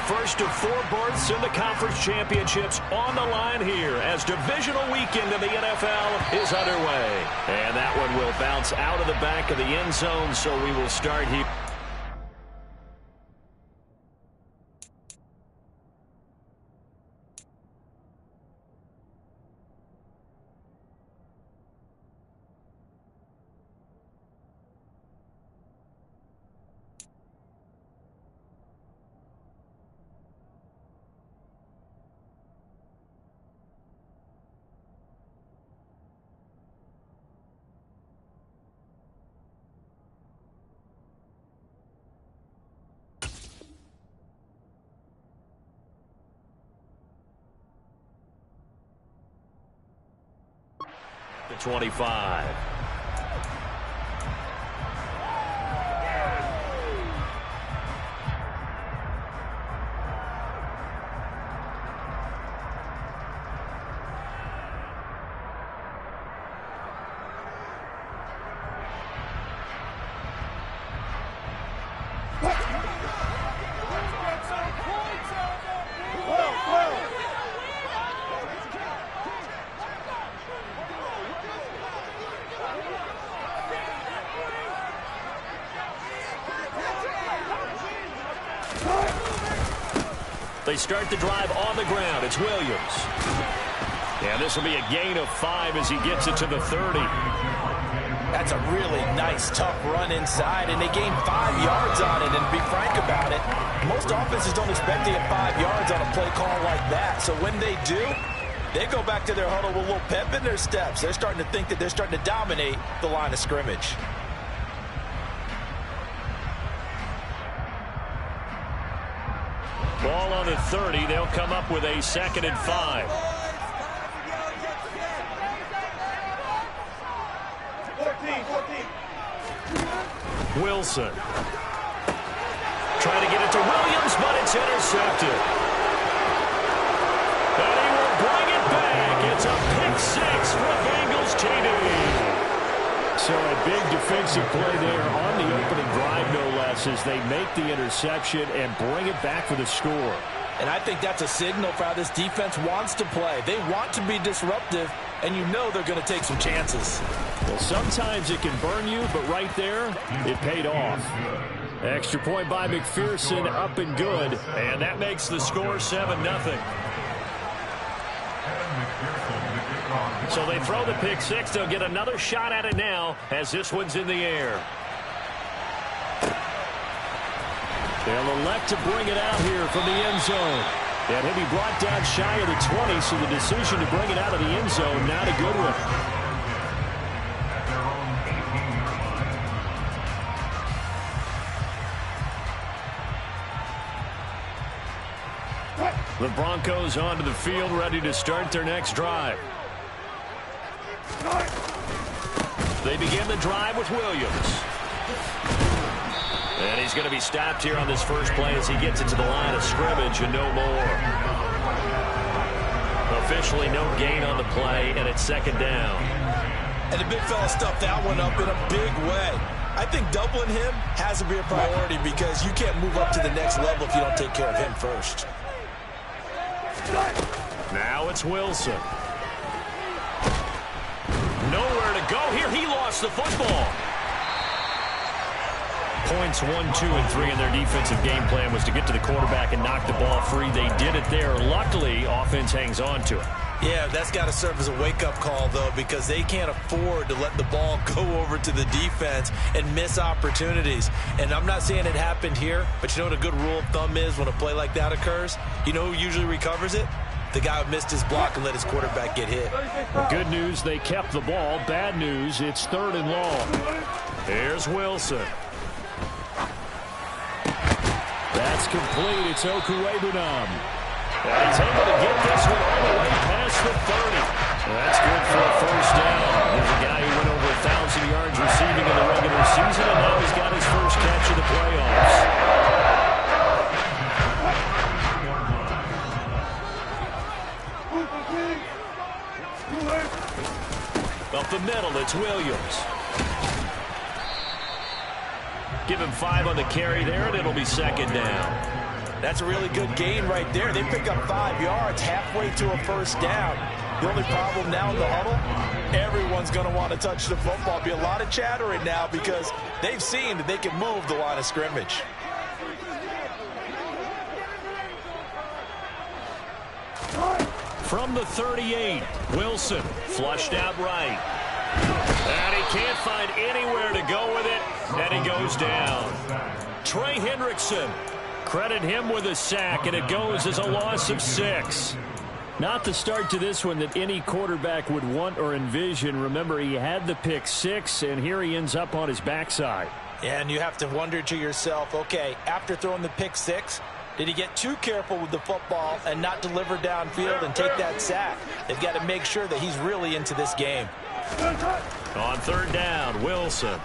First of 4 berths in the conference championships on the line here as divisional weekend in the NFL is underway. And that one will bounce out of the back of the end zone, so we will start here. The 25. They start the drive on the ground. It's Williams. And this will be a gain of 5 as he gets it to the 30. That's a really nice, tough run inside, and they gained 5 yards on it. And to be frank about it, most offenses don't expect to get 5 yards on a play call like that. So when they do, they go back to their huddle with a little pep in their steps. They're starting to think that they're starting to dominate the line of scrimmage. Ball on the 30. They'll come up with a 2nd and 5. Wilson. Trying to get it to Williams, but it's intercepted. And he will bring it back. It's a pick 6 for Bengals TD. So a big defensive play there on the opening drive, no less, as they make the interception and bring it back for the score. And I think that's a signal for how this defense wants to play. They want to be disruptive, and you know they're going to take some chances. Well, sometimes it can burn you, but right there, it paid off. Extra point by McPherson, up and good. And that makes the score 7-0. So they throw the pick 6. They'll get another shot at it now as this one's in the air. They'll elect to bring it out here from the end zone. And he'll be brought down shy of the 20, so the decision to bring it out of the end zone, not a good one. The Broncos onto the field, ready to start their next drive. They begin the drive with Williams. And he's going to be stopped here on this first play as he gets it to the line of scrimmage and no more. Officially no gain on the play, and it's 2nd down. And the big fella stuffed that one up in a big way. I think doubling him has to be a priority because you can't move up to the next level if you don't take care of him first. Now it's Wilson. Nowhere to go here. He lost the football. Points 1, 2, and 3 in their defensive game plan was to get to the quarterback and knock the ball free. They did it there. Luckily, offense hangs on to it. Yeah, that's got to serve as a wake-up call, though, because they can't afford to let the ball go over to the defense and miss opportunities. And I'm not saying it happened here, but you know what a good rule of thumb is when a play like that occurs? You know who usually recovers it? The guy who missed his block and let his quarterback get hit. Good news, they kept the ball. Bad news, it's 3rd and long. Here's Wilson. That's complete. It's Okuwebunam. And he's able to get this one all the way past the 30. That's good for a first down. There's a guy who went over 1,000 yards receiving in the regular season, and now he's got his first catch of the playoffs. Up the middle, it's Williams. Give him 5 on the carry there, and it'll be 2nd down. That's a really good gain right there. They pick up 5 yards halfway to a first down. The only problem now in the huddle, everyone's going to want to touch the football. Be a lot of chattering now because they've seen that they can move the line of scrimmage. From the 38, Wilson flushed out right. And he can't find anywhere to go with it, and he goes down. Trey Hendrickson, credit him with a sack, and it goes as a loss of 6. Not the start to this one that any quarterback would want or envision. Remember, he had the pick 6, and here he ends up on his backside. And you have to wonder to yourself, okay, after throwing the pick 6, did he get too careful with the football and not deliver downfield and take that sack? They've got to make sure that he's really into this game. On third down, Wilson.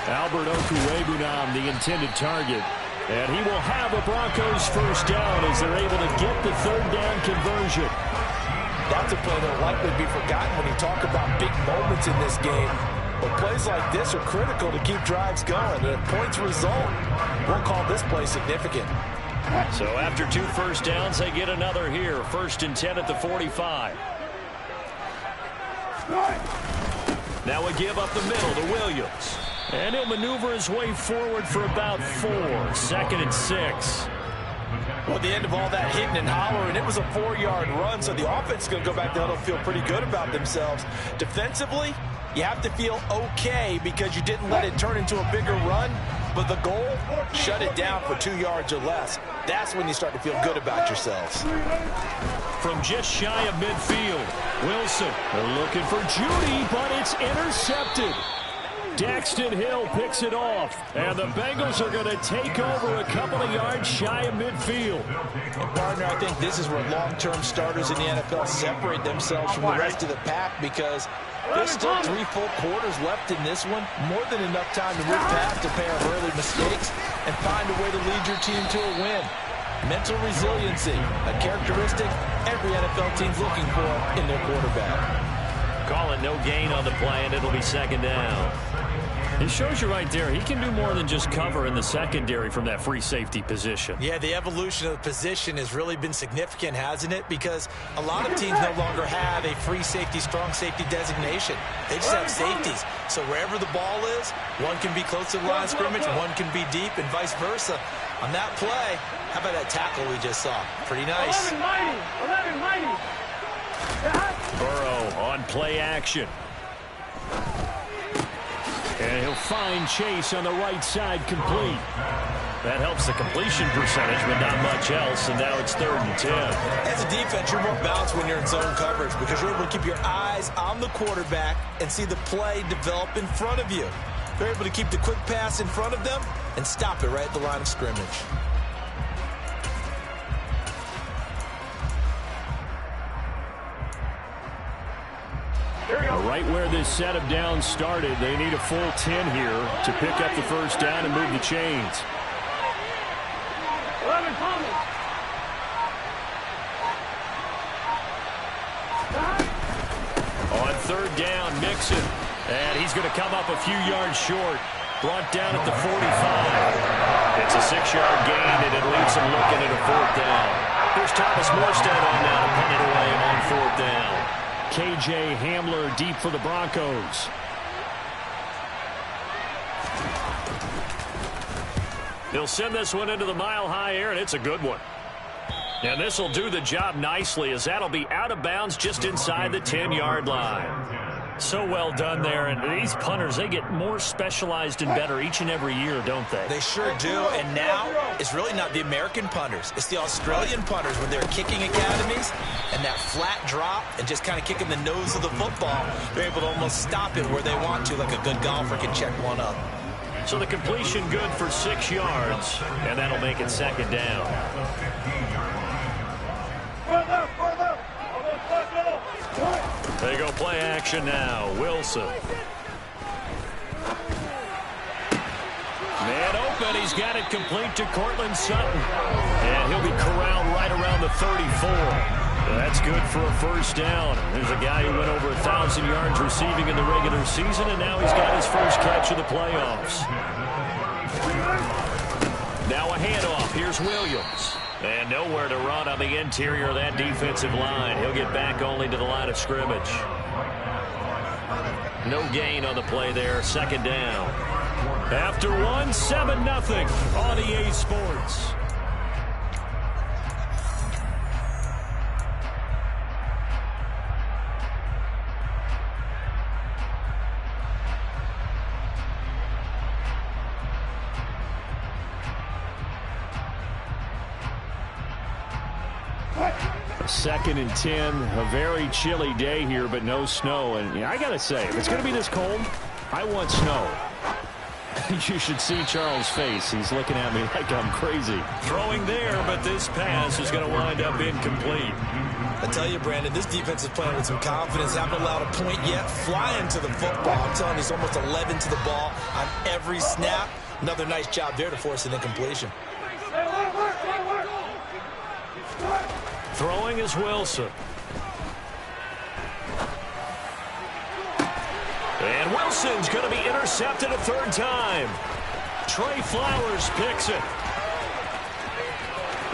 Albert Okwuegbunam, the intended target. And he will have a Broncos first down as they're able to get the third down conversion. That's a play that will likely be forgotten when you talk about big moments in this game. But plays like this are critical to keep drives going. And if points result, we'll call this play significant. So after 2 first downs, they get another here. 1st and 10 at the 45. Now we give up the middle to Williams. And he'll maneuver his way forward for about 4. 2nd and 6. Well, at the end of all that hitting and hollering, it was a 4-yard run, so the offense is going to go back there and feel pretty good about themselves. Defensively, you have to feel okay because you didn't let it turn into a bigger run, but the goal, shut it down for 2 yards or less. That's when you start to feel good about yourselves. From just shy of midfield, Wilson looking for Judy, but it's intercepted. Daxton Hill picks it off, and the Bengals are going to take over a couple of yards shy of midfield. And partner, I think this is where long-term starters in the NFL separate themselves from the rest of the pack because there's still 3 full quarters left in this one. More than enough time to move past a pair of early mistakes and find a way to lead your team to a win. Mental resiliency, a characteristic every NFL team's looking for in their quarterback. Call it no gain on the play, and it'll be 2nd down. It shows you right there, he can do more than just cover in the secondary from that free safety position. Yeah, the evolution of the position has really been significant, hasn't it? Because a lot of teams no longer have a free safety, strong safety designation. They just have safeties. So wherever the ball is, one can be close to the line of scrimmage, one can be deep, and vice versa. On that play, how about that tackle we just saw? Pretty nice. 11 mighty. Burrow on play action. And he'll find Chase on the right side complete. That helps the completion percentage, but not much else, and now it's 3rd and 10. As a defense, you're more balanced when you're in zone coverage because you're able to keep your eyes on the quarterback and see the play develop in front of you. They're able to keep the quick pass in front of them and stop it right at the line of scrimmage. Right where this set of downs started, they need a full 10 here to pick up the first down and move the chains. 11 Thomas. On 3rd down, Mixon. And he's going to come up a few yards short. Brought down at the 45. It's a 6-yard gain, and it leaves him looking at a 4th down. Here's Thomas Morstead on now to punt it away on 4th down. KJ Hamler deep for the Broncos. They'll send this one into the mile-high air, and it's a good one. And this will do the job nicely as that'll be out of bounds just inside the 10-yard line. So well done there, and these punters, they get more specialized and better each and every year, don't they? They sure do, and now it's really not the American punters. It's the Australian punters with their kicking academies and that flat drop and just kind of kicking the nose of the football. They're able to almost stop it where they want to, like a good golfer can check one up. So the completion good for 6 yards, and that'll make it 2nd down. They go play action now. Wilson. Man open. He's got it complete to Cortland Sutton. And he'll be corralled right around the 34. That's good for a first down. There's a guy who went over 1,000 yards receiving in the regular season, and now he's got his first catch of the playoffs. Now a handoff. Here's Williams. And nowhere to run on the interior of that defensive line. He'll get back only to the line of scrimmage. No gain on the play there. Second down. After one, 7-0 on EA Sports. Second and 10, a very chilly day here, but no snow. And I got to say, if it's going to be this cold, I want snow. You should see Charles' face. He's looking at me like I'm crazy. Throwing there, but this pass is going to wind up incomplete. I tell you, Brandon, this defense is playing with some confidence. Haven't allowed a point yet. Flying to the football. I'm telling you, he's almost 11 to the ball on every snap. Another nice job there to force an incompletion. Throwing is Wilson. And Wilson's going to be intercepted a third time. Trey Flowers picks it.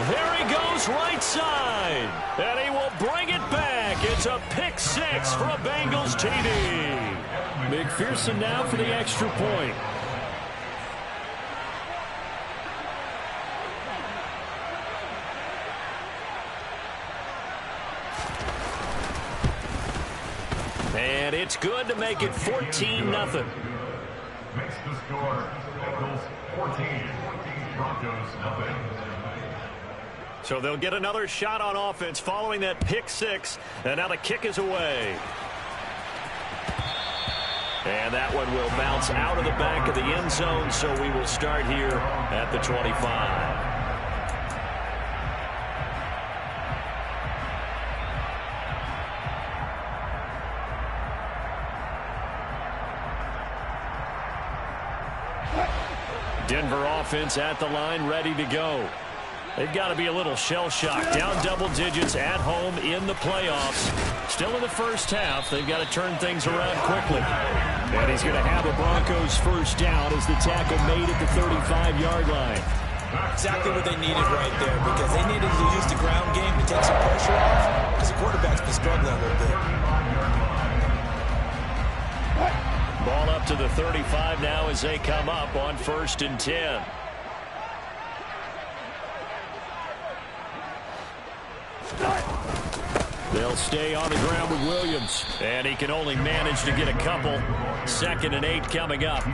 There he goes right side. And he will bring it back. It's a pick six for a Bengals TD. McPherson now for the extra point. And it's good to make it 14-0. Makes the score Bengals 14, Broncos nothing. So they'll get another shot on offense following that pick six. And now the kick is away. And that one will bounce out of the back of the end zone. So we will start here at the 25. Denver offense at the line, ready to go. They've got to be a little shell-shocked. Down double digits at home in the playoffs. Still in the first half. They've got to turn things around quickly. And he's going to have a Broncos first down as the tackle made at the 35-yard line. Exactly what they needed right there, because they needed to use the ground game to take some pressure off, because the quarterback's been struggling a little bit. Ball up to the 35 now as they come up on 1st and 10. They'll stay on the ground with Williams. And he can only manage to get a couple. 2nd and 8 coming up.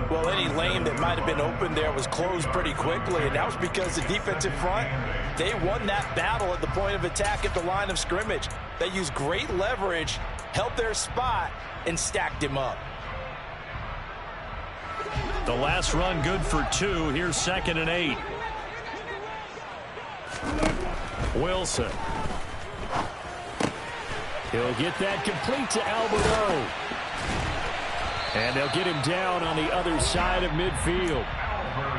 Well, any lane that might have been open there was closed pretty quickly, and that was because the defensive front, they won that battle at the point of attack at the line of scrimmage. They used great leverage, held their spot, and stacked him up. The last run good for 2. Here's 2nd and 8. Wilson. He'll get that complete to Alberto. And they'll get him down on the other side of midfield.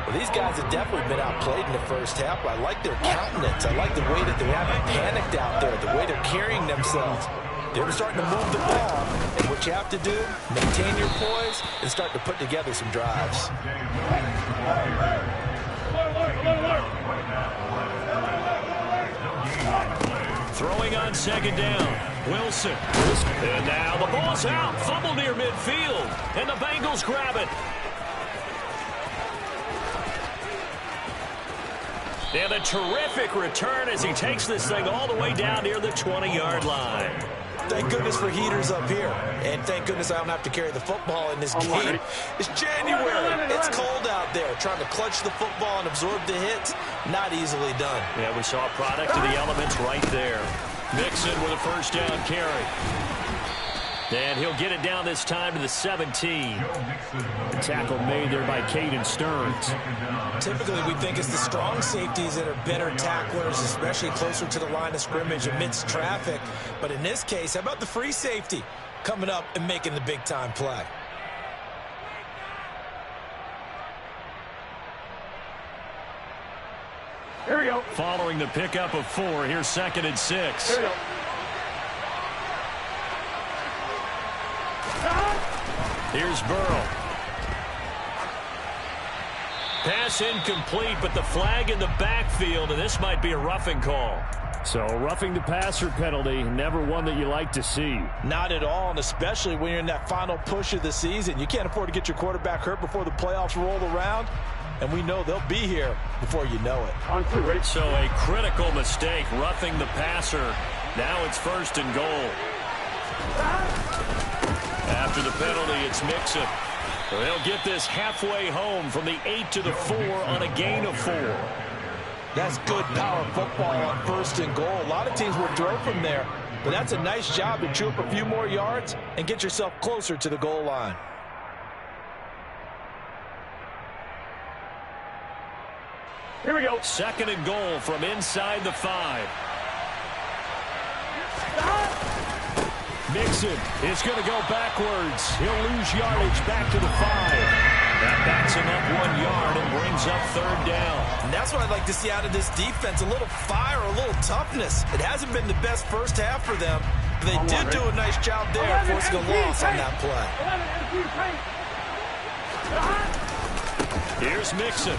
Well, these guys have definitely been outplayed in the first half. I like their countenance. I like the way that they haven't panicked out there, the way they're carrying themselves. They're starting to move the ball, and what you have to do, maintain your poise and start to put together some drives. Throwing on 2nd down. Wilson. And now the ball's out. Fumble near midfield. And the Bengals grab it. And a terrific return as he takes this thing all the way down near the 20-yard line. Thank goodness for heaters up here. And thank goodness I don't have to carry the football in this game. It's January. It's cold out there. Trying to clutch the football and absorb the hits, not easily done. Yeah, we saw a product of the elements right there. Mixon with a first down carry. And he'll get it down this time to the 17. The tackle made there by Caden Stearns. Typically, we think it's the strong safeties that are better tacklers, especially closer to the line of scrimmage amidst traffic. But in this case, how about the free safety coming up and making the big-time play? Here we go. Following the pickup of 4, here's 2nd and 6. Here we go. Here's Burrow. Pass incomplete, but the flag in the backfield, and this might be a roughing call. So roughing the passer penalty, never one that you like to see. Not at all, and especially when you're in that final push of the season. You can't afford to get your quarterback hurt before the playoffs roll around, and we know they'll be here before you know it. So a critical mistake, roughing the passer. Now it's 1st and goal. After the penalty, it's Mixon. They'll get this halfway home from the 8 to the 4 on a gain of 4. That's good power football on 1st and goal. A lot of teams will throw from there, but that's a nice job to chew up a few more yards and get yourself closer to the goal line. Here we go. 2nd and goal from inside the 5. Mixon is going to go backwards. He'll lose yardage back to the 5. That backs him up 1 yard and brings up 3rd down. And that's what I'd like to see out of this defense, a little fire, a little toughness. It hasn't been the best first half for them, but they did do a nice job there forcing a loss on that play. Here's Mixon.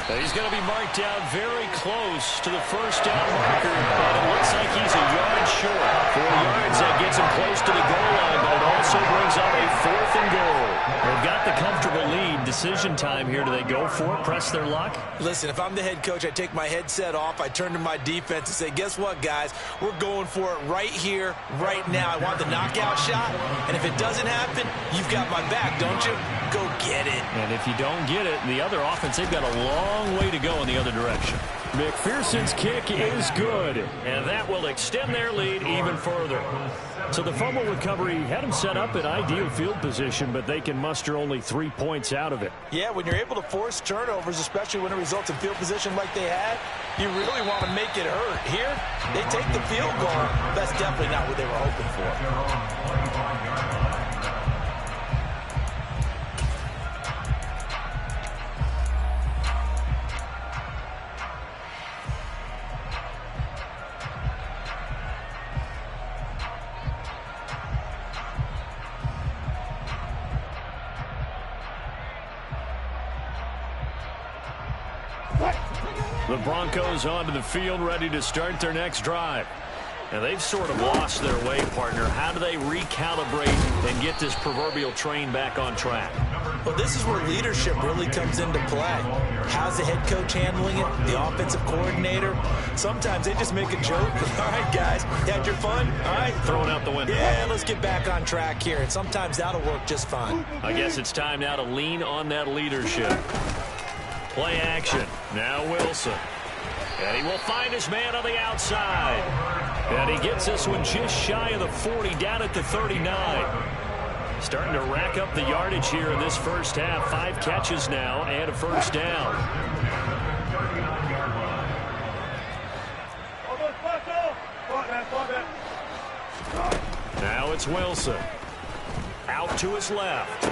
He's going to be marked down very close to the 1st down marker, and it looks like he's a yard short. 4 yards, that gets him close to the goal line, but it also brings up a 4th and goal. They've got the comfortable lead. Decision time here. Do they go for it, press their luck? Listen, if I'm the head coach, I take my headset off, I turn to my defense and say, guess what, guys? We're going for it right here, right now. I want the knockout shot, and if it doesn't happen, you've got my back, don't you? Go get it. And if you don't get it, the other offense, they've got a long way to go in the other direction. McPherson's kick is good, and that will extend their lead even further. So the fumble recovery had them set up in ideal field position, but they can muster only 3 points out of it. Yeah, when you're able to force turnovers, especially when it results in field position like they had, you really want to make it hurt. Here, they take the field goal. That's definitely not what they were hoping for. The Broncos onto the field, ready to start their next drive. And they've sort of lost their way, partner. How do they recalibrate and get this proverbial train back on track? Well, this is where leadership really comes into play. How's the head coach handling it? The offensive coordinator? Sometimes they just make a joke. All right, guys, you had your fun? All right. Throw it out the window. Yeah, let's get back on track here. And sometimes that'll work just fine. I guess it's time now to lean on that leadership. Play action. Now Wilson. And he will find his man on the outside. And he gets this one just shy of the 40, down at the 39. Starting to rack up the yardage here in this first half. 5 catches now and a 1st down. Now it's Wilson. Out to his left.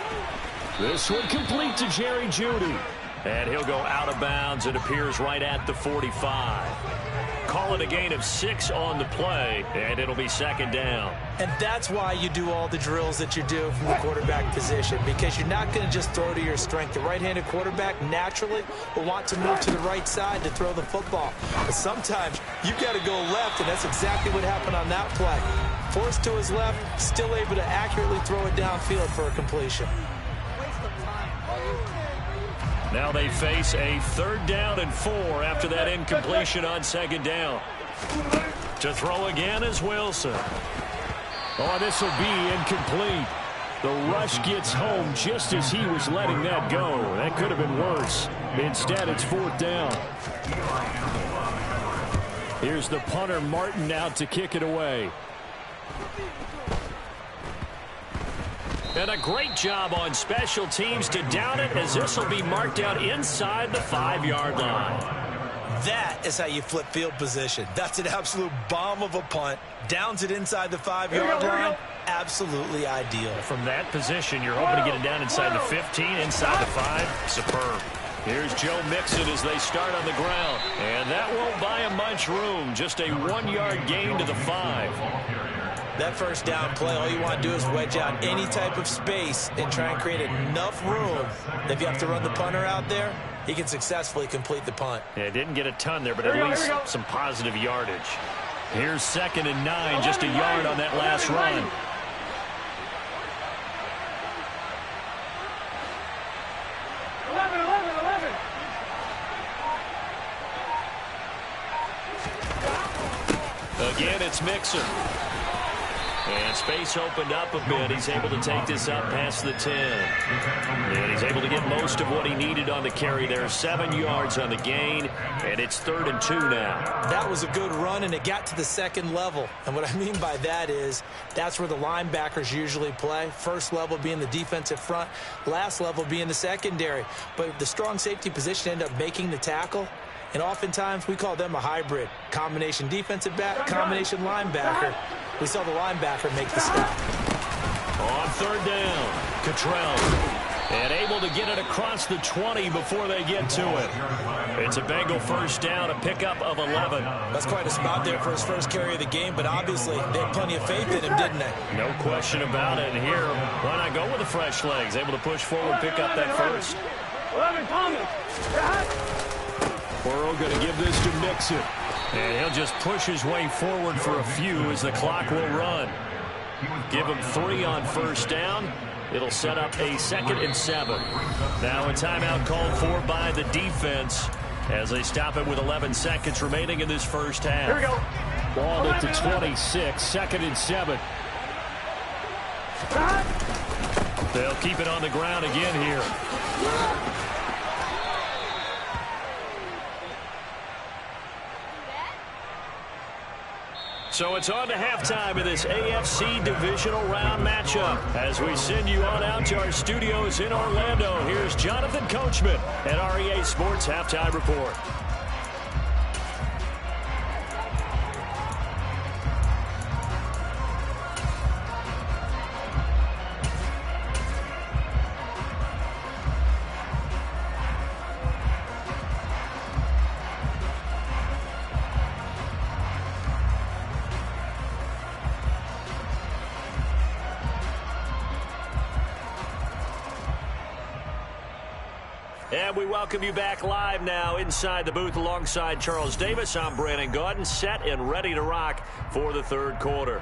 This one complete to Jerry Jeudy. And he'll go out of bounds. It appears right at the 45. Call it a gain of 6 on the play, and it'll be 2nd down. And that's why you do all the drills that you do from the quarterback position, because you're not going to just throw to your strength. The right-handed quarterback naturally will want to move to the right side to throw the football. But sometimes you've got to go left, and that's exactly what happened on that play. Forced to his left, still able to accurately throw it downfield for a completion. Now they face a 3rd down and 4 after that incompletion on 2nd down. To throw again is Wilson. Oh, this will be incomplete. The rush gets home just as he was letting that go. That could have been worse. Instead, it's 4th down. Here's the punter, Martin, out to kick it away. And a great job on special teams to down it, as this will be marked out inside the 5-yard line. That is how you flip field position. That's an absolute bomb of a punt. Downs it inside the 5-yard line. Absolutely ideal. From that position, you're hoping to get it down inside the 15, inside the 5. Superb. Here's Joe Mixon as they start on the ground. And that won't buy him much room. Just a 1-yard gain to the 5. That first down play, all you want to do is wedge out any type of space and try and create enough room that if you have to run the punter out there, he can successfully complete the punt. Yeah, didn't get a ton there, but at least some positive yardage. Here's 2nd and 9, just a yard on that last run. Again, it's Mixon. And space opened up a bit. He's able to take this up past the 10. And he's able to get most of what he needed on the carry there. 7 yards on the gain, and it's 3rd and 2 now. That was a good run, and it got to the second level. And what I mean by that is that's where the linebackers usually play. First level being the defensive front, last level being the secondary. But the strong safety position ended up making the tackle. And oftentimes we call them a hybrid. Combination defensive back, combination linebacker. We saw the linebacker make the stop. On 3rd down, Cottrell. And able to get it across the 20 before they get to it. It's a Bengal first down, a pickup of 11. That's quite a spot there for his first carry of the game, but obviously they had plenty of faith in him, didn't they? No question about it. And here, why not go with the fresh legs? Able to push forward, pick up that first. 11 Thomas. Burrow going to give this to Mixon. And he'll just push his way forward for a few as the clock will run. Give him 3 on first down. It'll set up a 2nd and 7. Now a timeout called for by the defense as they stop it with 11 seconds remaining in this first half. Here we go. Ball at the 26, 2nd and 7. They'll keep it on the ground again here. So it's on to halftime in this AFC divisional round matchup. As we send you on out to our studios in Orlando, here's Jonathan Coachman at REA Sports Halftime Report. And we welcome you back live now inside the booth alongside Charles Davis. I'm Brandon Gaudin, set and ready to rock for the third quarter.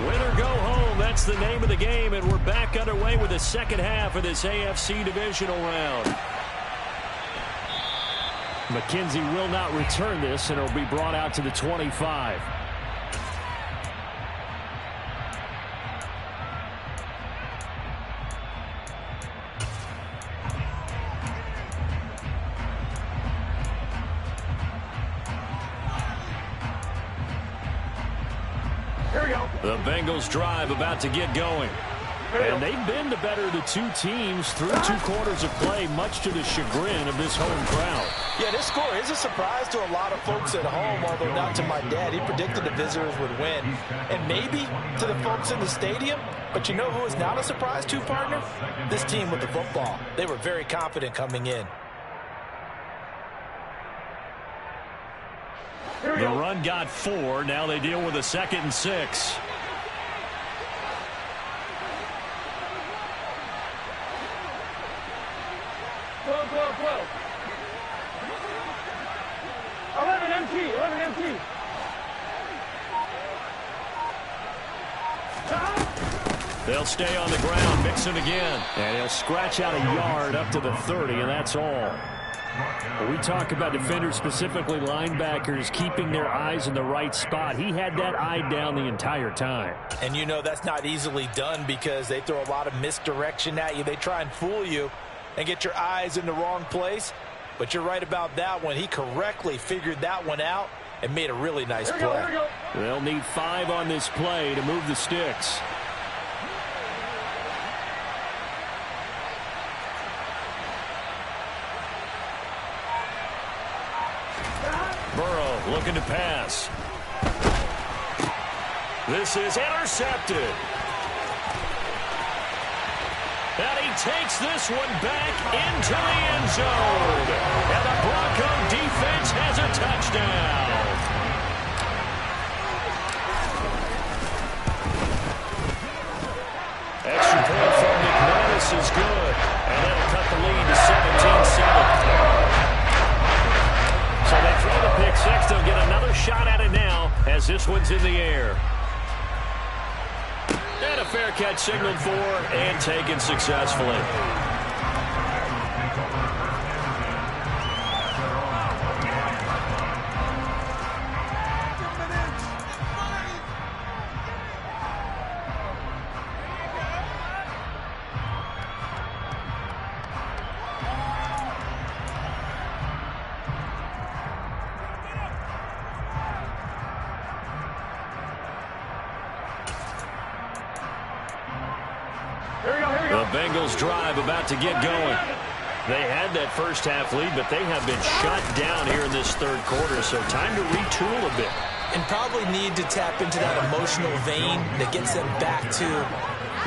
Winner go home, that's the name of the game, and we're back underway with the second half of this AFC divisional round. McKenzie will not return this, and it'll be brought out to the 25. Here we go. The Bengals drive about to get going. And they've been the better of the two teams through 2 quarters of play, much to the chagrin of this home crowd. Yeah, this score is a surprise to a lot of folks at home, although not to my dad. He predicted the visitors would win. And maybe to the folks in the stadium. But you know who is not a surprise to, partner? This team with the football. They were very confident coming in. The run got 4. Now they deal with a 2nd and 6. They'll stay on the ground, Mixon again. And he'll scratch out a yard up to the 30, and that's all. When we talk about defenders, specifically linebackers, keeping their eyes in the right spot. He had that eye down the entire time. And you know that's not easily done because they throw a lot of misdirection at you. They try and fool you and get your eyes in the wrong place. But you're right about that one. He correctly figured that one out and made a really nice play. They'll need 5 on this play to move the sticks. Burrow looking to pass. This is intercepted. And he takes this one back into the end zone. And the Bronco defense has a touchdown. Extra point from McManus is good. And that'll cut the lead to 17-7. So they throw the pick six. They'll get another shot at it now as this one's in the air. And a fair catch signaled for and taken successfully. The Bengals drive about to get going. They had that first half lead, but they have been shut down here in this third quarter, so time to retool a bit. And probably need to tap into that emotional vein that gets them back to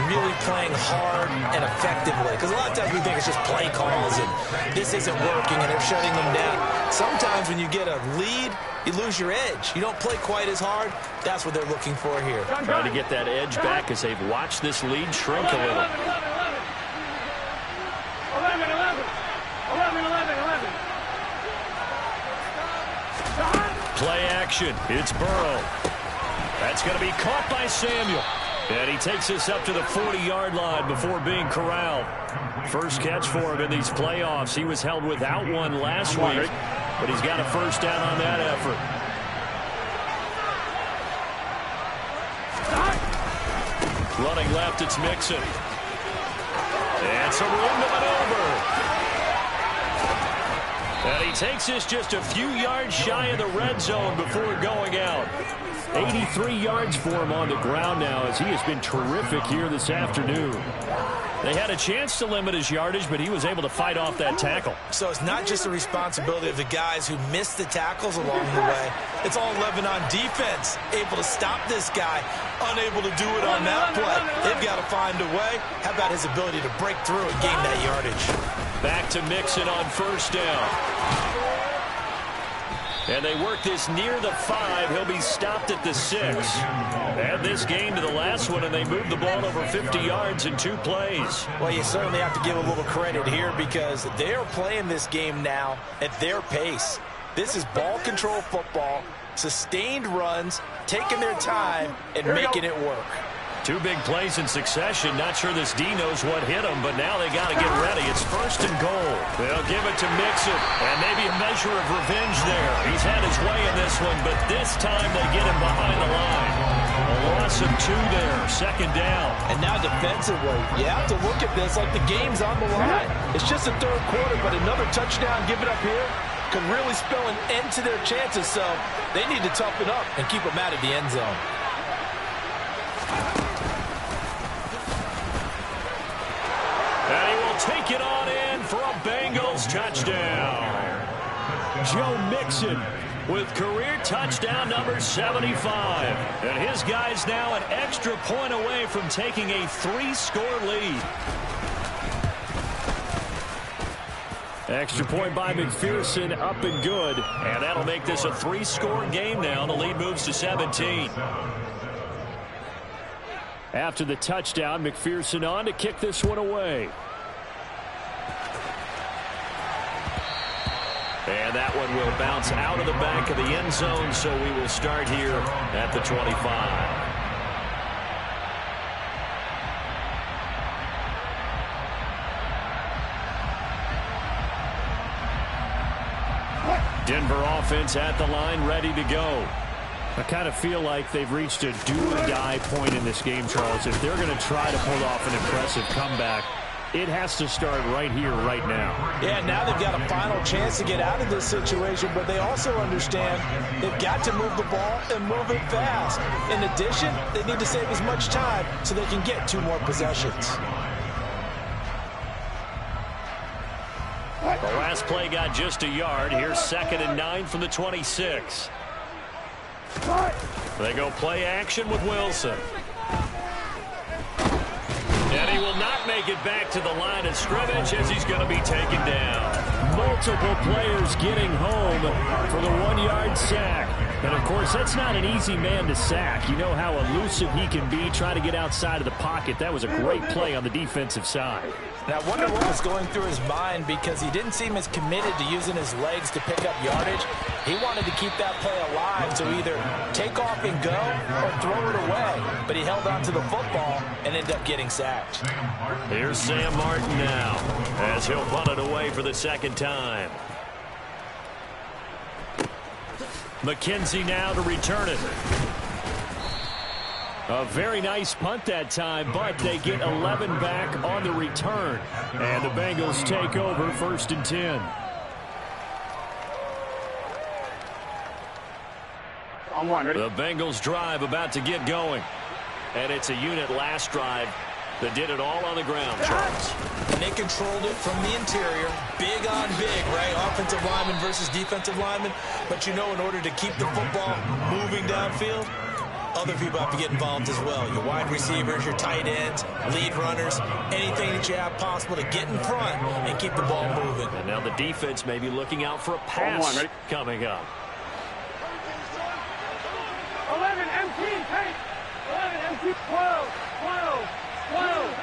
really playing hard and effectively. Because a lot of times we think it's just play calls and this isn't working and they're shutting them down. Sometimes when you get a lead, you lose your edge. You don't play quite as hard. That's what they're looking for here. Trying to get that edge back as they've watched this lead shrink a little. 11. Play action. It's Burrow. That's going to be caught by Samuel. And he takes this up to the 40-yard line before being corralled. First catch for him in these playoffs. He was held without one last week, but he's got a first down on that effort. Running left, it's Mixon. And some room to maneuver. And he takes this just a few yards shy of the red zone before going out. 83 yards for him on the ground now as he has been terrific here this afternoon. They had a chance to limit his yardage, but he was able to fight off that tackle. So it's not just the responsibility of the guys who missed the tackles along the way. It's all 11 on defense, able to stop this guy, unable to do it on that play. They've got to find a way. How about his ability to break through and gain that yardage? Back to Mixon on first down. And they work this near the 5. He'll be stopped at the 6. Add this game to the last one, and they move the ball over 50 yards in 2 plays. Well, you certainly have to give a little credit here because they're playing this game now at their pace. This is ball control football, sustained runs, taking their time, and making it work. 2 big plays in succession. Not sure this D knows what hit him, but now they got to get ready. It's first and goal. They'll give it to Mixon, and maybe a measure of revenge there. He's had his way in this one, but this time they get him behind the line. A loss of 2 there, second down. And now defensively, you have to look at this like the game's on the line. It's just the third quarter, but another touchdown given up here could really spell an end to their chances, so they need to toughen up and keep them out of the end zone. And he will take it on in for a Bengals touchdown. Joe Mixon with career touchdown number 75. And his guy's now an extra point away from taking a 3-score lead. Extra point by McPherson, up and good. And that'll make this a 3-score game now. The lead moves to 17. After the touchdown, McPherson on to kick this one away. And that one will bounce out of the back of the end zone, so we will start here at the 25. Denver offense at the line, ready to go. I kind of feel like they've reached a do-or-die point in this game, Charles. If they're going to try to pull off an impressive comeback, it has to start right here, right now. Yeah, now they've got a final chance to get out of this situation, but they also understand they've got to move the ball and move it fast. In addition, they need to save as much time so they can get 2 more possessions. The last play got just a yard. Here's 2nd and 9 from the 26. They go play action with Wilson. And he will not make it back to the line of scrimmage as he's going to be taken down. Multiple players getting home for the 1-yard sack. And, of course, that's not an easy man to sack. You know how elusive he can be, trying to get outside of the pocket. That was a great play on the defensive side. Now, I wonder what was going through his mind, because he didn't seem as committed to using his legs to pick up yardage. He wanted to keep that play alive, to either take off and go or throw it away. But he held on to the football and ended up getting sacked. Here's Sam Martin now, as he'll punt it away for the second time. McKenzie now to return it. A very nice punt that time, but they get 11 back on the return. And the Bengals take over 1st and 10. The Bengals drive about to get going. And it's a unit last drive that did it all on the ground, Charles. And they controlled it from the interior. Big on big, right? Offensive lineman versus defensive lineman. But you know, in order to keep the football moving downfield, other people have to get involved as well. Your wide receivers, your tight ends, lead runners, anything that you have possible to get in front and keep the ball moving. And now the defense may be looking out for a pass coming up. 11 MT, take. 11 MT, 12, 12, 12.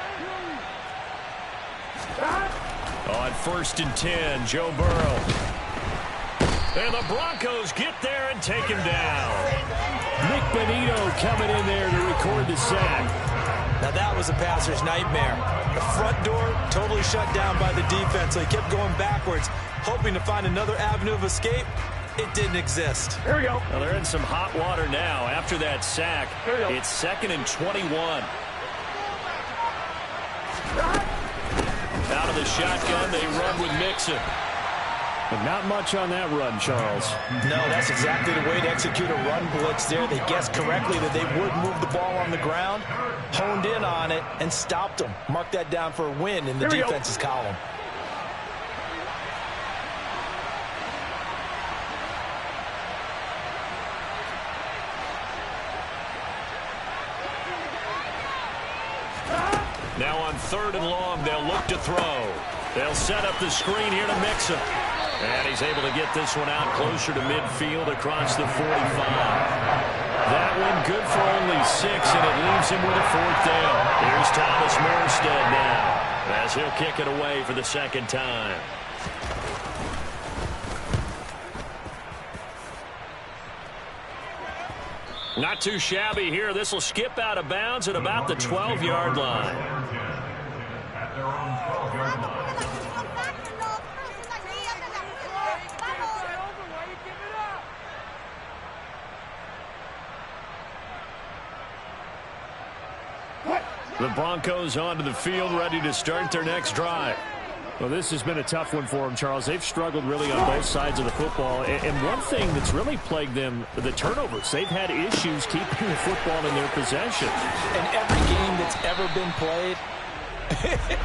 On 1st and 10, Joe Burrow. And the Broncos get there and take him down. Nick Benito coming in there to record the sack. Now that was a passer's nightmare. The front door totally shut down by the defense, so he kept going backwards, hoping to find another avenue of escape. It didn't exist. Here we go. Well, they're in some hot water now after that sack. It's 2nd and 21. Out of the shotgun, they run with Mixon. But not much on that run, Charles. No, that's exactly the way to execute a run blitz there. They guessed correctly that they would move the ball on the ground, honed in on it, and stopped them. Mark that down for a win in the defense's column. Now on 3rd and long, they'll look to throw. They'll set up the screen here to Mixon. And he's able to get this one out closer to midfield across the 45. That one good for only 6, and it leaves him with a 4th down. Here's Thomas Morstead now, as he'll kick it away for the 2nd time. Not too shabby here. This will skip out of bounds at about the 12-yard line. At their own 12-yard line. The Broncos onto the field, ready to start their next drive. Well, this has been a tough one for them, Charles. They've struggled really on both sides of the football. And one thing that's really plagued them, the turnovers. They've had issues keeping the football in their possession. In every game that's ever been played,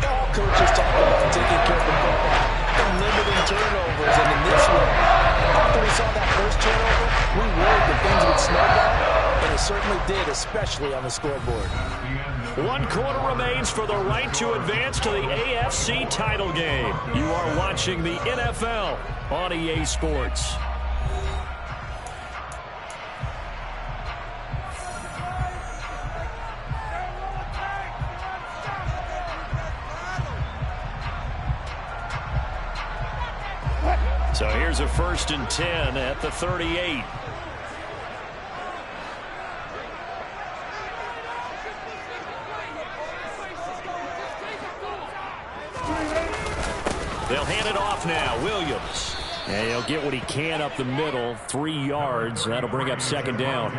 all coaches talk about taking care of the football and limiting turnovers. And in this one, after we saw that first turnover, we worried that things would snowball. And it certainly did, especially on the scoreboard. 1 quarter remains for the right to advance to the AFC title game. You are watching the NFL on EA Sports. So here's a 1st and 10 at the 38. They'll hand it off now. Williams. And he'll get what he can up the middle, 3 yards. That'll bring up 2nd down.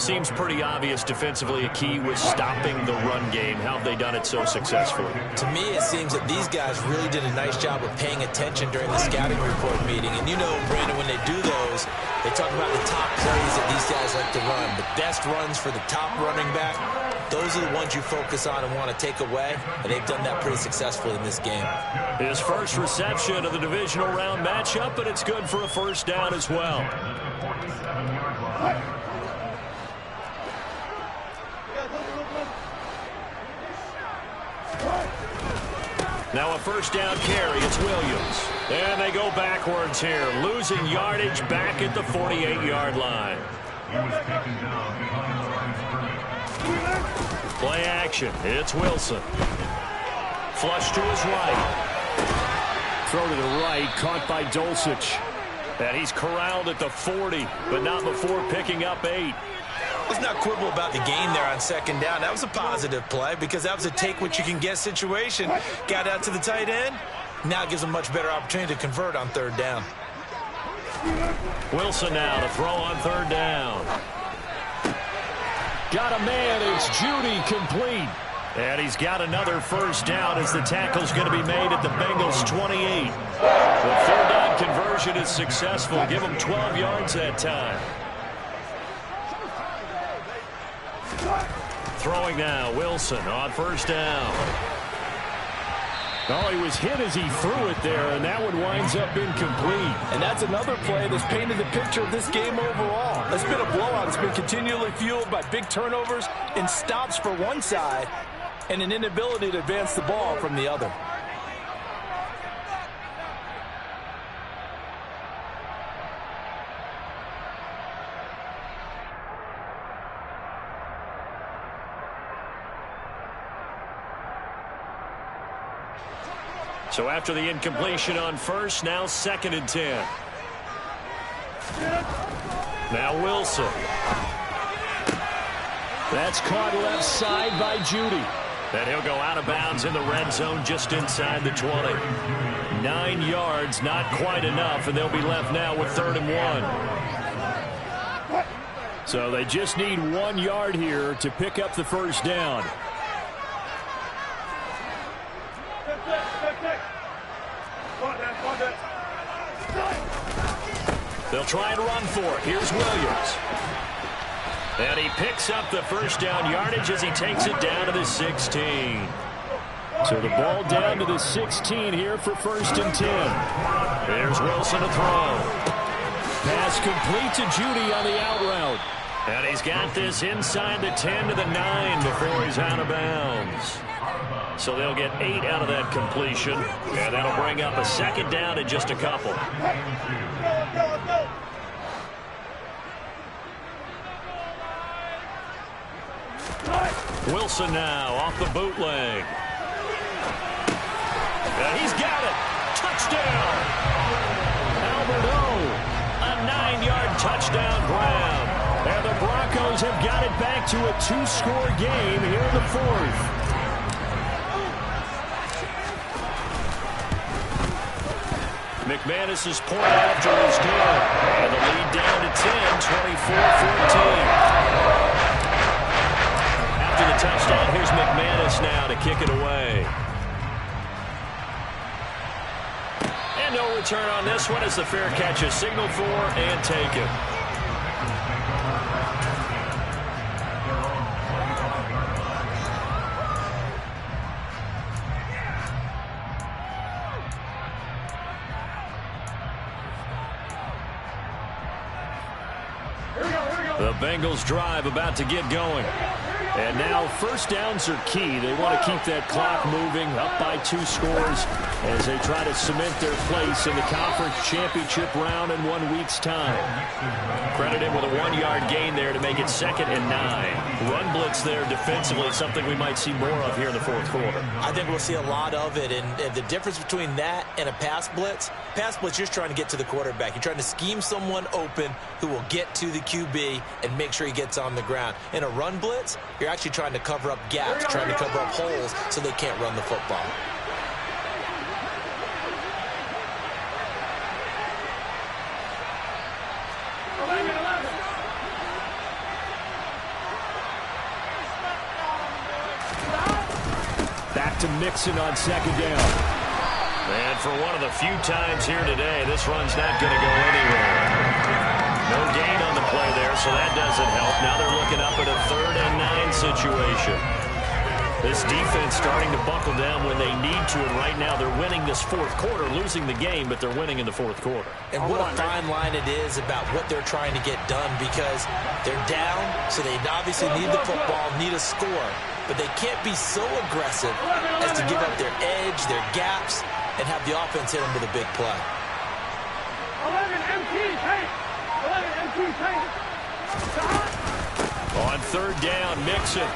Seems pretty obvious defensively a key was stopping the run game. How have they done it so successfully? To me, it seems that these guys really did a nice job of paying attention during the scouting report meeting. And you know, Brandon, when they do those, they talk about the top plays that these guys like to run. The best runs for the top running back, those are the ones you focus on and want to take away. And they've done that pretty successfully in this game. His first reception of the divisional round matchup, but it's good for a 1st down as well. Now a first down carry. It's Williams. And they go backwards here. Losing yardage back at the 48-yard line. He was taken down behind the line of scrimmage. Play action. It's Wilson. Flush to his right. Throw to the right. Caught by Dulcich. And he's corralled at the 40, but not before picking up 8. Let's not quibble about the gain there on second down. That was a positive play because that was a take-what-you-can-get situation. Got out to the tight end. Now gives a much better opportunity to convert on third down. Wilson now to throw on third down. Got a man. It's Judy complete. And he's got another first down as the tackle's going to be made at the Bengals 28. The third down conversion is successful. Give them 12 yards that time. Throwing now, Wilson on first down. Oh, he was hit as he threw it there, and that one winds up incomplete. And that's another play that's painted the picture of this game overall. It's been a blowout. It's been continually fueled by big turnovers and stops for one side and an inability to advance the ball from the other. So after the incompletion on first, now 2nd and 10. Now Wilson. That's caught left side by Judy. And he'll go out of bounds in the red zone just inside the 20. 9 yards, not quite enough, and they'll be left now with 3rd and 1. So they just need 1 yard here to pick up the first down. They'll try and run for it. Here's Williams. And he picks up the first down yardage as he takes it down to the 16. So the ball down to the 16 here for 1st and 10. There's Wilson to throw. Pass complete to Judy on the out route. And he's got this inside the 10 to the 9 before he's out of bounds. So they'll get 8 out of that completion. And that'll bring up a 2nd down in just a couple. Wilson now off the bootleg. And he's got it. Touchdown. Albert O. A 9-yard touchdown grab. And the Broncos have got it back to a 2-score game here in the 4th. McManus's point after is good. And the lead down to 10, 24-14. After the touchdown, here's McManus now to kick it away. And no return on this one as the fair catch is signaled for and taken. The Bengals drive about to get going. And now first downs are key. They want to keep that clock moving up by 2 scores as they try to cement their place in the conference championship round in 1 week's time. Credit him with a 1-yard gain there to make it 2nd and 9. Run blitz there defensively, something we might see more of here in the 4th quarter. I think we'll see a lot of it, and the difference between that and a pass blitz, you're just trying to get to the quarterback. You're trying to scheme someone open who will get to the QB and make sure he gets on the ground. In a run blitz, you're actually trying to cover up gaps, trying to cover up holes so they can't run the football. Back to Mixon on 2nd down. And for one of the few times here today, this run's not going to go anywhere. No gain on the play there, so that doesn't help. Now they're looking up at a 3rd and 9 situation. This defense starting to buckle down when they need to, and right now they're winning this 4th quarter, losing the game, but they're winning in the 4th quarter. And what a fine line it is about what they're trying to get done, because they're down, so they obviously need the football, need a score. but they can't be so aggressive as to give up their edge, their gaps, and have the offense hit them with a big play. 11 MT paint. 11 MT paint. On third down, Mixon.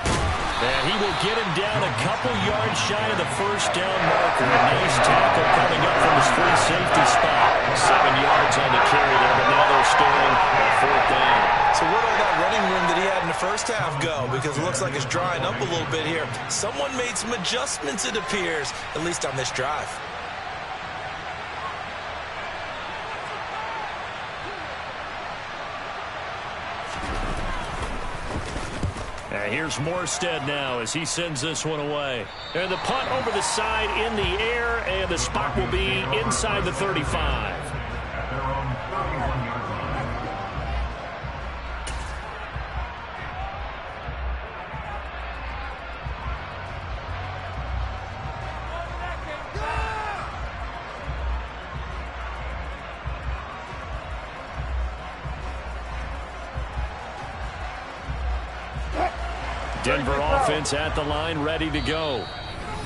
And he will get him down a couple yards shy of the first down marker. A nice tackle coming up from his free safety spot. 7 yards on the carry there, but now they're staring at fourth down. So where'd all that running room that he had in the first half go? Because it looks like it's drying up a little bit here. Someone made some adjustments, it appears, at least on this drive. And here's Morstead now as he sends this one away. And the punt over the side in the air, and the spot will be inside the 35. At their own 31-yard line. Denver offense at the line, ready to go.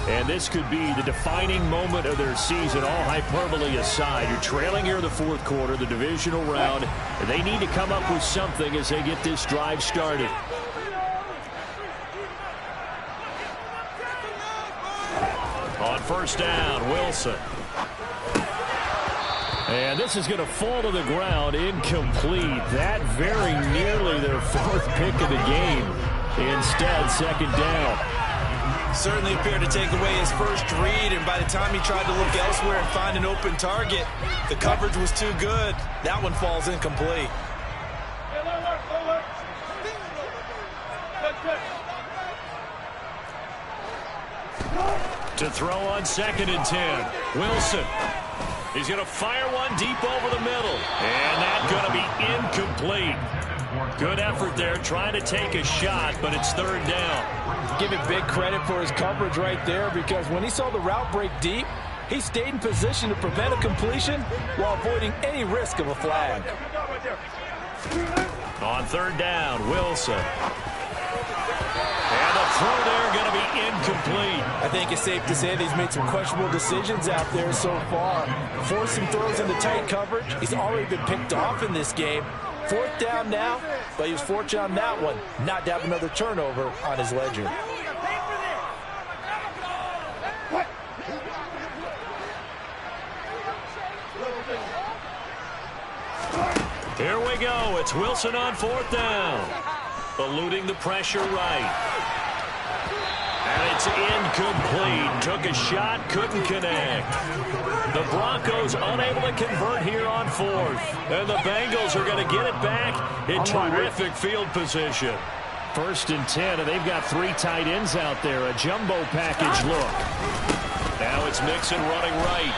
And this could be the defining moment of their season, all hyperbole aside. You're trailing here in the fourth quarter, the divisional round. And they need to come up with something as they get this drive started. On first down, Wilson. And this is going to fall to the ground, incomplete. That very nearly their fourth pick of the game. Instead, second down. Certainly appeared to take away his first read, and by the time he tried to look elsewhere and find an open target, the coverage was too good. That one falls incomplete. To throw on 2nd and 10. Wilson. He's going to fire one deep over the middle. And that's going to be incomplete. Good effort there, trying to take a shot, but it's third down. Give it big credit for his coverage right there, because when he saw the route break deep, he stayed in position to prevent a completion while avoiding any risk of a flag. On third down, Wilson. And the throw there going to be incomplete. I think it's safe to say that he's made some questionable decisions out there so far. Forced some throws into tight coverage. He's already been picked off in this game. Fourth down now, but he was fortunate on that one not to have another turnover on his ledger. Here we go. It's Wilson on fourth down. Eluding the pressure right. And it's incomplete. Took a shot, couldn't connect. The Broncos unable to convert here on fourth. And the Bengals are going to get it back in terrific field position. 1st and 10, and they've got 3 tight ends out there. A jumbo package look. Now it's Mixon running right.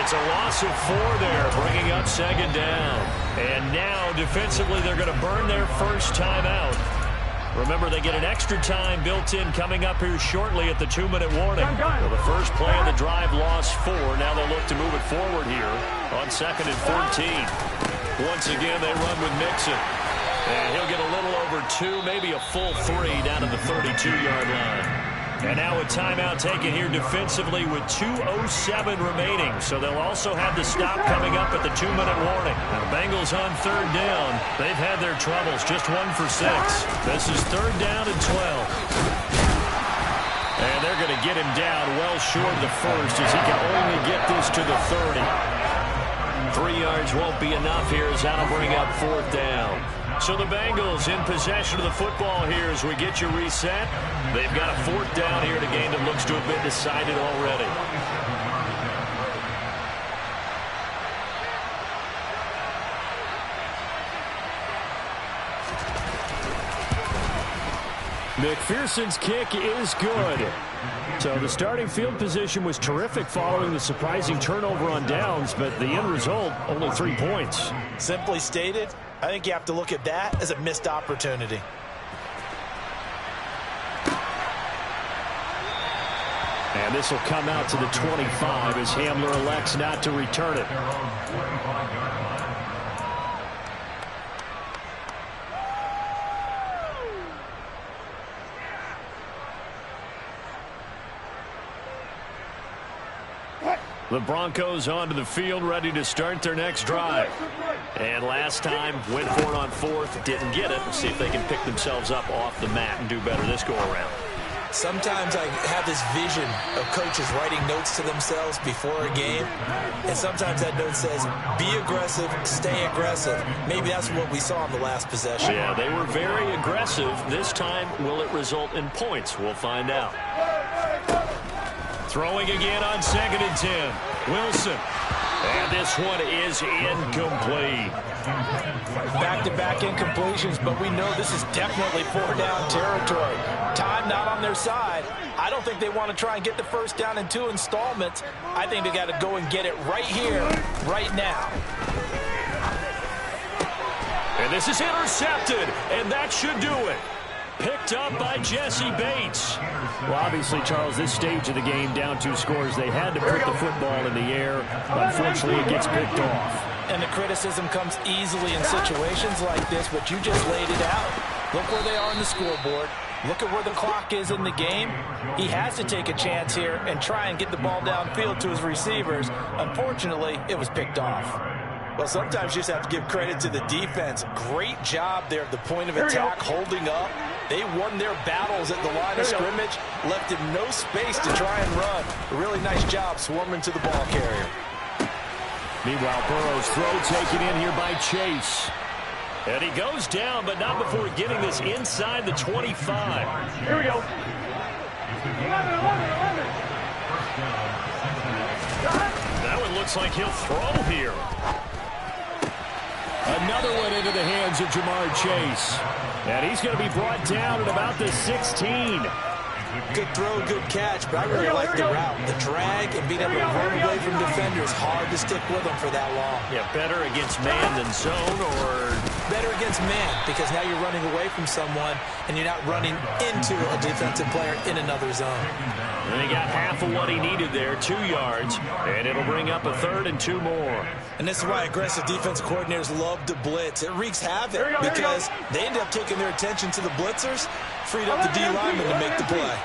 It's a loss of 4 there, bringing up 2nd down. And now, defensively, they're going to burn their first time out. Remember, they get an extra time built in coming up here shortly at the 2-minute warning. Well, the first play of the drive lost 4. Now they'll look to move it forward here on 2nd and 14. Once again, they run with Mixon. And he'll get a little over 2, maybe a full 3 down to the 32-yard line. And now a timeout taken here defensively with 2:07 remaining. So they'll also have the stop coming up at the 2-minute warning. Now Bengals on third down. They've had their troubles, just 1 for 6. This is third down and 12. And they're going to get him down well short of the first as he can only get this to the 30. 3 yards won't be enough here as that'll bring up fourth down. So the Bengals in possession of the football here as we get you reset. They've got a fourth down here in a game that looks to have been decided already. McPherson's kick is good. So the starting field position was terrific following the surprising turnover on downs, but the end result, only 3 points. Simply stated, I think you have to look at that as a missed opportunity. And this will come out to the 25 as Hamler elects not to return it. The Broncos onto the field, ready to start their next drive. And last time, went for it on fourth, didn't get it. See if they can pick themselves up off the mat and do better this go-around. Sometimes I have this vision of coaches writing notes to themselves before a game, and sometimes that note says, be aggressive, stay aggressive. Maybe that's what we saw in the last possession. Yeah, they were very aggressive. This time, will it result in points? We'll find out. Throwing again on 2nd and 10. Wilson. And this one is incomplete. Back-to-back incompletions, but we know this is definitely 4-down territory. Time not on their side. I don't think they want to try and get the first down in 2 installments. I think they got to go and get it right here, right now. And this is intercepted, and that should do it. Picked up by Jesse Bates. Well, obviously, Charles, this stage of the game, down 2 scores, they had to put the football in the air. Unfortunately, it gets picked off. And the criticism comes easily in situations like this, but you just laid it out. Look where they are on the scoreboard. Look at where the clock is in the game. He has to take a chance here and try and get the ball downfield to his receivers. Unfortunately, it was picked off. Well, sometimes you just have to give credit to the defense. Great job there at the point of attack, holding up. They won their battles at the line of scrimmage, left him no space to try and run. A really nice job swarming to the ball carrier. Meanwhile, Burrow's throw taken in here by Chase. And he goes down, but not before getting this inside the 25. Here we go. 11. That one looks like he'll throw here. Another one into the hands of Jamar Chase. And he's going to be brought down at about the 16. Good throw, good catch, but I really like the route. The drag and being able to run away from defenders, hard to stick with them for that long. Yeah, better against man than zone, or better against man, because now you're running away from someone and you're not running into a defensive player in another zone. And he got half of what he needed there, 2 yards, and it'll bring up a 3rd and 2 more. And this is why aggressive defensive coordinators love to blitz. It wreaks havoc because they end up taking their attention to the blitzers, freed up the D lineman to make the play.